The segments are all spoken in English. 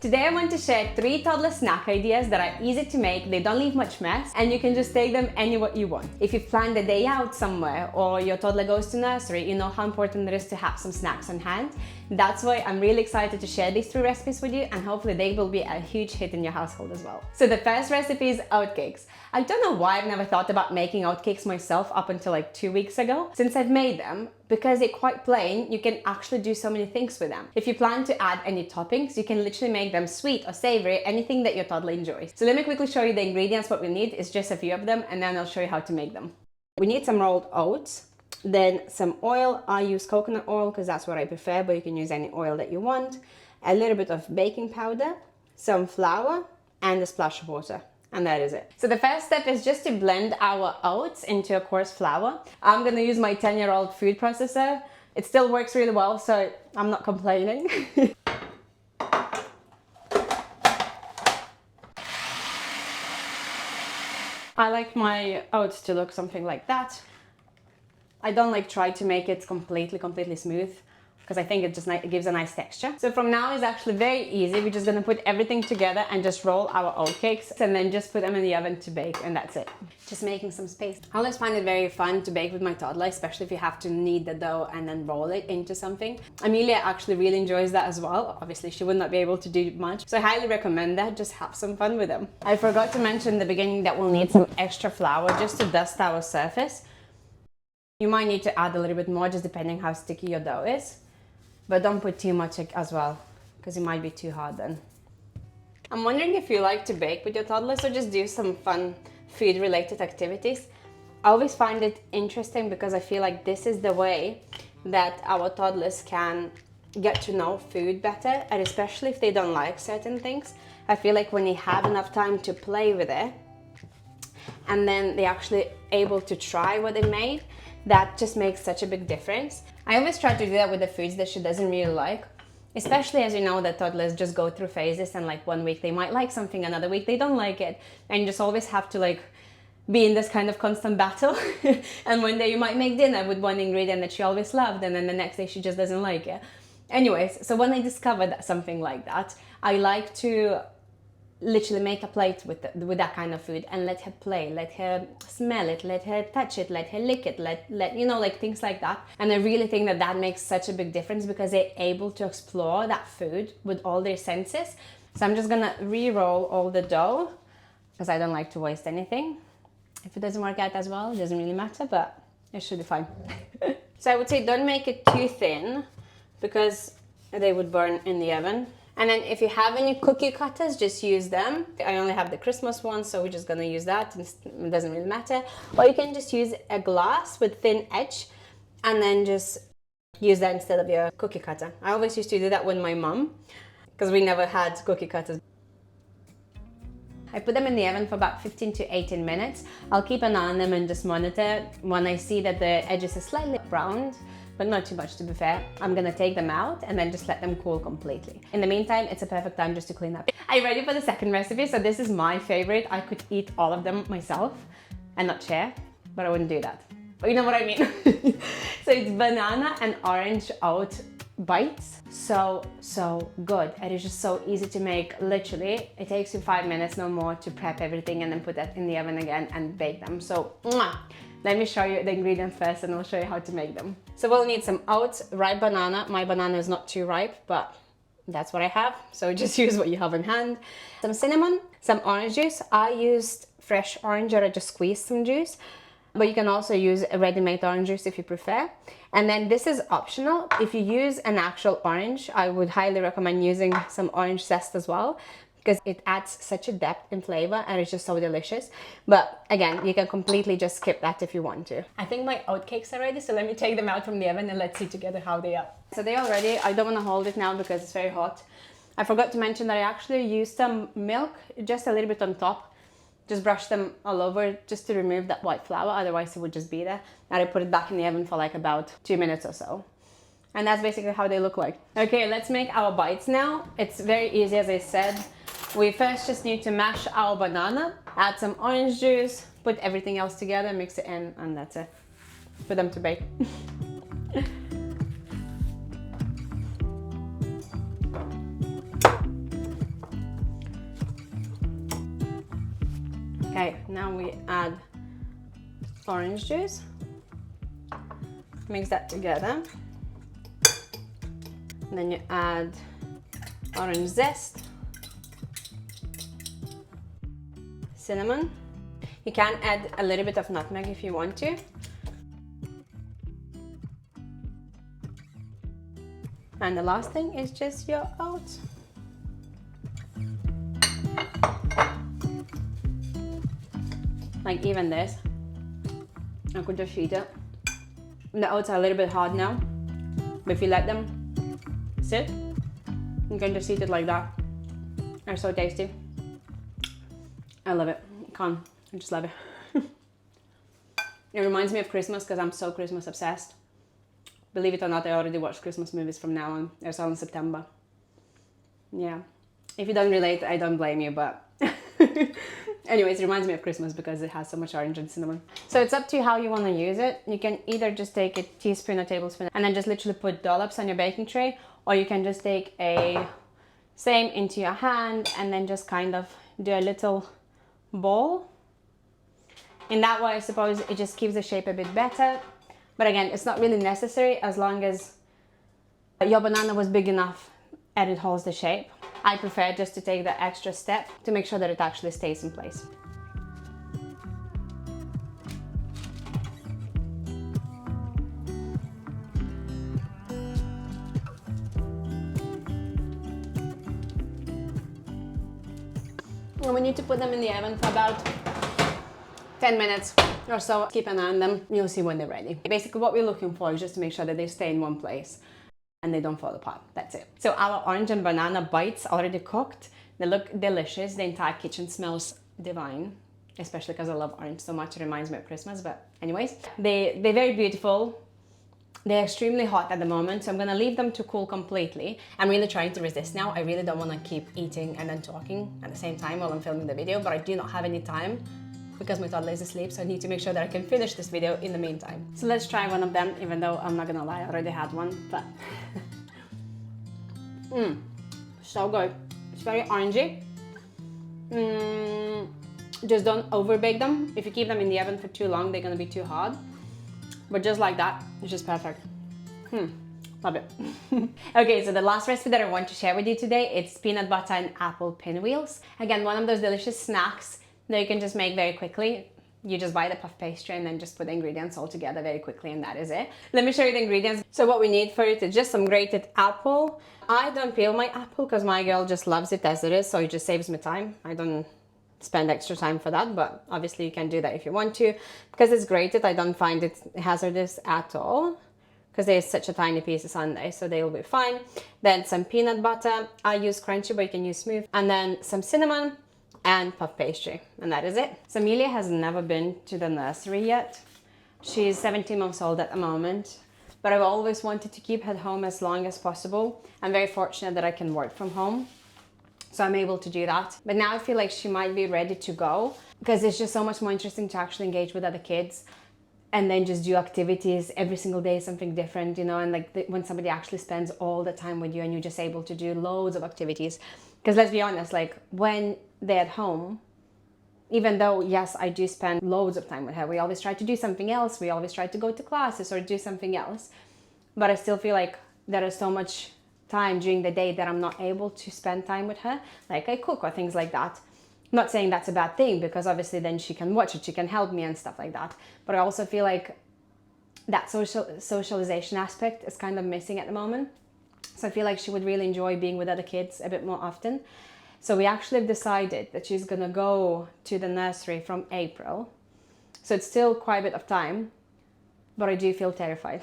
Today I want to share 3 toddler snack ideas that are easy to make, they don't leave much mess, and you can just take them anywhere you want. If you've planned a day out somewhere or your toddler goes to nursery, you know how important it is to have some snacks on hand. That's why I'm really excited to share these 3 recipes with you, and hopefully they will be a huge hit in your household as well. So the first recipe is oatcakes. I don't know why I've never thought about making oatcakes myself up until like 2 weeks ago. Since I've made them, because they're quite plain, you can actually do so many things with them. If you plan to add any toppings, you can literally make them sweet or savory, anything that your toddler enjoys. So let me quickly show you the ingredients. What we need is just a few of them, and then I'll show you how to make them. We need some rolled oats, then some oil. I use coconut oil because that's what I prefer, but you can use any oil that you want. A little bit of baking powder, some flour, and a splash of water. And that is it. So the first step is just to blend our oats into a coarse flour. I'm gonna use my 10-year-old food processor. It still works really well, so I'm not complaining. I like my oats to look something like that. I don't like try to make it completely smooth, because I think it gives a nice texture. So from now is actually very easy. We're just gonna put everything together and just roll our oatcakes and then just put them in the oven to bake, and that's it. Just making some space. I always find it very fun to bake with my toddler, especially if you have to knead the dough and then roll it into something. Amelia actually really enjoys that as well. Obviously, she would not be able to do much, so I highly recommend that. Just have some fun with them. I forgot to mention in the beginning that we'll need some extra flour just to dust our surface. You might need to add a little bit more, just depending how sticky your dough is. But don't put too much as well, because it might be too hard then. I'm wondering if you like to bake with your toddlers or just do some fun food-related activities. I always find it interesting because I feel like this is the way that our toddlers can get to know food better, and especially if they don't like certain things. I feel like when they have enough time to play with it, and then they're actually able to try what they made, that just makes such a big difference. I always try to do that with the foods that she doesn't really like, especially as you know that toddlers just go through phases, and like one week they might like something, another week they don't like it, and you just always have to like be in this kind of constant battle. And one day you might make dinner with one ingredient that she always loved, and then the next day she just doesn't like it. Anyways, so when I discovered something like that, I like to literally make a plate with that kind of food and let her play, let her smell it, let her touch it, let her lick it, let you know, like things like that. And I really think that that makes such a big difference because they're able to explore that food with all their senses. So I'm just gonna re-roll all the dough because I don't like to waste anything. If it doesn't work out as well, it doesn't really matter, but it should be fine. So I would say don't make it too thin because they would burn in the oven. And then if you have any cookie cutters, just use them. I only have the Christmas one, so we're just gonna use that. It doesn't really matter. Or you can just use a glass with thin edge and then just use that instead of your cookie cutter. I always used to do that with my mom because we never had cookie cutters. I put them in the oven for about 15 to 18 minutes. I'll keep an eye on them and just monitor. When I see that the edges are slightly browned, but not too much to be fair, I'm gonna take them out and then just let them cool completely. In the meantime, it's a perfect time just to clean up. Are you ready for the second recipe? So this is my favorite. I could eat all of them myself and not share, but I wouldn't do that. But you know what I mean. So it's banana and orange oat bites. So good. It is just so easy to make. Literally, it takes you 5 minutes, no more, to prep everything and then put that in the oven again and bake them. So mwah. Let me show you the ingredients first and I'll show you how to make them. So we'll need some oats, ripe banana. My banana is not too ripe, but that's what I have. So just use what you have in hand. Some cinnamon, some orange juice. I used fresh orange, or I just squeezed some juice. But you can also use a ready-made orange juice if you prefer. And then this is optional. If you use an actual orange, I would highly recommend using some orange zest as well, because it adds such a depth in flavor and it's just so delicious. But again, you can completely just skip that if you want to. I think my oatcakes are ready, so let me take them out from the oven and let's see together how they are. So they are ready. I don't want to hold it now because it's very hot. I forgot to mention that I actually used some milk, just a little bit on top. Just brush them all over just to remove that white flour, otherwise it would just be there. And I put it back in the oven for like about 2 minutes or so. And that's basically how they look like. Okay, let's make our bites now. It's very easy, as I said. We first just need to mash our banana, add some orange juice, put everything else together, mix it in, and that's it. Put them to bake. Okay, now we add orange juice. Mix that together. And then you add orange zest, cinnamon. You can add a little bit of nutmeg if you want to. And the last thing is just your oats. Like even this, I could just eat it. The oats are a little bit hard now, but if you let them sit, you can just eat it like that. They're so tasty. I love it. I just love it. It reminds me of Christmas because I'm so Christmas obsessed. Believe it or not, I already watch Christmas movies from now on. They're all in September. Yeah. If you don't relate, I don't blame you, but anyways, it reminds me of Christmas because it has so much orange and cinnamon. So it's up to you how you want to use it. You can either just take a teaspoon or tablespoon and then just literally put dollops on your baking tray, or you can just take a same into your hand and then just kind of do a little ball. In that way, I suppose it just keeps the shape a bit better. But again, it's not really necessary as long as your banana was big enough and it holds the shape. I prefer just to take the extra step to make sure that it actually stays in place. And we need to put them in the oven for about 10 minutes or so. Keep an eye on them, you'll see when they're ready. Basically what we're looking for is just to make sure that they stay in one place and they don't fall apart. That's it. So our orange and banana bites already cooked. They look delicious. The entire kitchen smells divine, especially because I love orange so much. It reminds me of Christmas, but anyways, they're very beautiful. They're extremely hot at the moment, so I'm gonna leave them to cool completely. I'm really trying to resist now. I really don't wanna keep eating and then talking at the same time while I'm filming the video, but I do not have any time because my toddler is asleep, so I need to make sure that I can finish this video in the meantime. So let's try one of them, even though I'm not gonna lie, I already had one, but so good. It's very orangey. Just don't over bake them. If you keep them in the oven for too long, they're gonna be too hard. But just like that, it's just perfect. Love it. Okay, so the last recipe that I want to share with you today, it's peanut butter and apple pinwheels. Again, one of those delicious snacks that you can just make very quickly. You just buy the puff pastry and then just put the ingredients all together very quickly, and that is it. Let me show you the ingredients. So what we need for it is just some grated apple. I don't peel my apple because my girl just loves it as it is, so it just saves me time. I don't spend extra time for that, but obviously you can do that if you want to. Because it's grated, I don't find it hazardous at all because there's such a tiny pieces on there, so they will be fine. Then some peanut butter. I use crunchy, but you can use smooth. And then some cinnamon and puff pastry, and that is it. So Amelia has never been to the nursery yet. She's 17 months old at the moment, but I've always wanted to keep her at home as long as possible. I'm very fortunate that I can work from home, so I'm able to do that. But now I feel like she might be ready to go because it's just so much more interesting to actually engage with other kids and then just do activities every single day, something different, you know, and like when somebody actually spends all the time with you and you're just able to do loads of activities. Because let's be honest, like when they're at home, even though, yes, I do spend loads of time with her, we always try to do something else. We always try to go to classes or do something else. But I still feel like there is so much time during the day that I'm not able to spend time with her. Like I cook or things like that. I'm not saying that's a bad thing because obviously then she can watch it, she can help me and stuff like that. But I also feel like that socialization aspect is kind of missing at the moment. So I feel like she would really enjoy being with other kids a bit more often. So we actually decided that she's gonna go to the nursery from April. So it's still quite a bit of time, but I do feel terrified.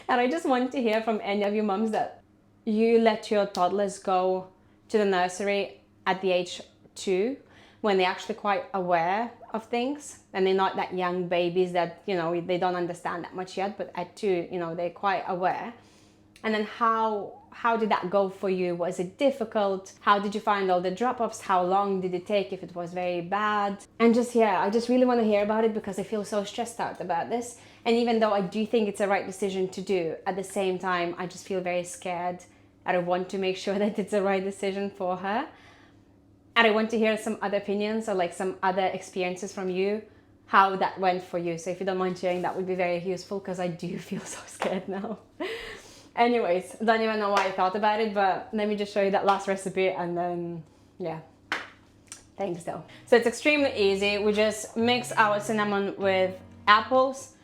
And I just want to hear from any of you mums that you let your toddlers go to the nursery at the age 2 when they're actually quite aware of things and they're not that young babies that, you know, they don't understand that much yet, but at 2, you know, they're quite aware. And then how did that go for you? Was it difficult? How did you find all the drop-offs? How long did it take if it was very bad? And just, yeah, I just really want to hear about it because I feel so stressed out about this. And even though I do think it's the right decision to do, at the same time, I just feel very scared. I want to make sure that it's the right decision for her. And I want to hear some other opinions or like some other experiences from you, how that went for you. So if you don't mind sharing, that would be very useful, because I do feel so scared now. Anyways, don't even know why I thought about it, but let me just show you that last recipe and then, yeah. Thanks though. So it's extremely easy. We just mix our cinnamon with apples,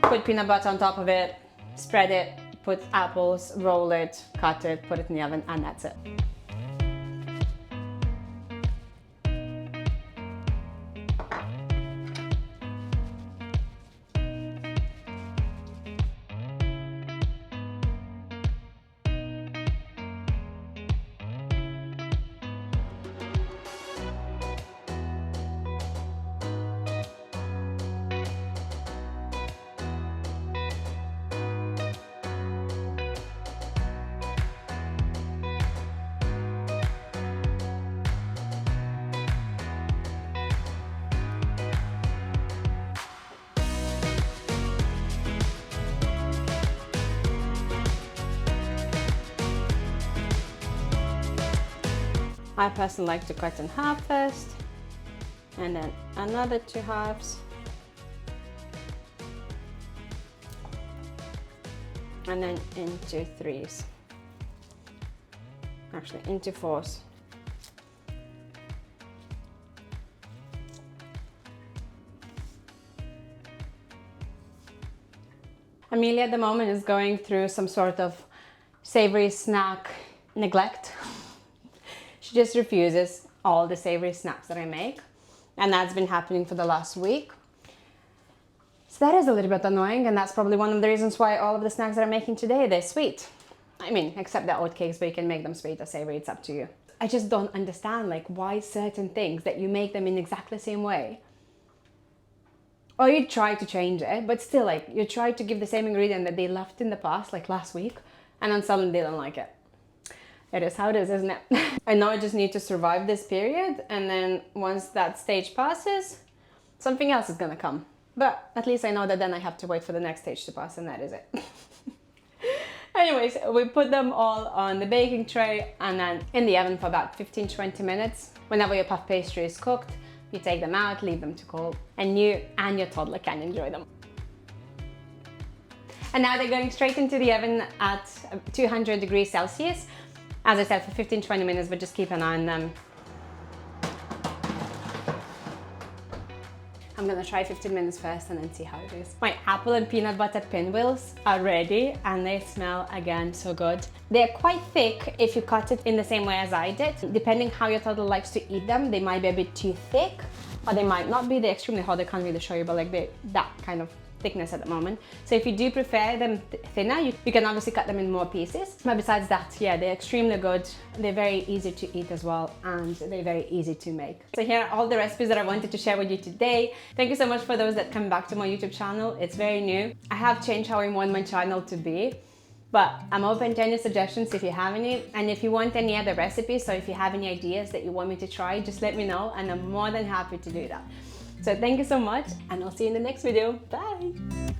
put peanut butter on top of it, spread it, put apples, roll it, cut it, put it in the oven, and that's it. I personally like to cut in half first, and then another 2 halves, and then into 3s, actually into 4s. Amelia at the moment is going through some sort of savory snack neglect. She just refuses all the savory snacks that I make, and that's been happening for the last week. So that is a little bit annoying, and that's probably one of the reasons why all of the snacks that I'm making today, they're sweet. I mean, except the oat cakes, but you can make them sweet or savory, it's up to you. I just don't understand, like, why certain things that you make them in exactly the same way. Or you try to change it, but still, like, you try to give the same ingredient that they left in the past, like last week, and then suddenly they don't like it. It is how it is, isn't it? I know I just need to survive this period, and then once that stage passes, something else is gonna come. But at least I know that then I have to wait for the next stage to pass, and that is it. Anyways, we put them all on the baking tray and then in the oven for about 15-20 minutes. Whenever your puff pastry is cooked, you take them out, leave them to cool, and you and your toddler can enjoy them. And now they're going straight into the oven at 200 degrees Celsius. As I said, for 15-20 minutes, but just keep an eye on them. I'm gonna try 15 minutes first and then see how it is. My apple and peanut butter pinwheels are ready, and they smell again so good. They're quite thick if you cut it in the same way as I did. Depending how your toddler likes to eat them, they might be a bit too thick, or they might not be. They're extremely hot, I can't really show you, but like that kind of thickness at the moment. So if you do prefer them thinner, you can obviously cut them in more pieces. But besides that, yeah, they're extremely good. They're very easy to eat as well, and they're very easy to make. So here are all the recipes that I wanted to share with you today. Thank you so much for those that come back to my YouTube channel. It's very new. I have changed how I want my channel to be, but I'm open to any suggestions if you have any. And if you want any other recipes, so if you have any ideas that you want me to try, just let me know, and I'm more than happy to do that. So thank you so much, and I'll see you in the next video. Bye!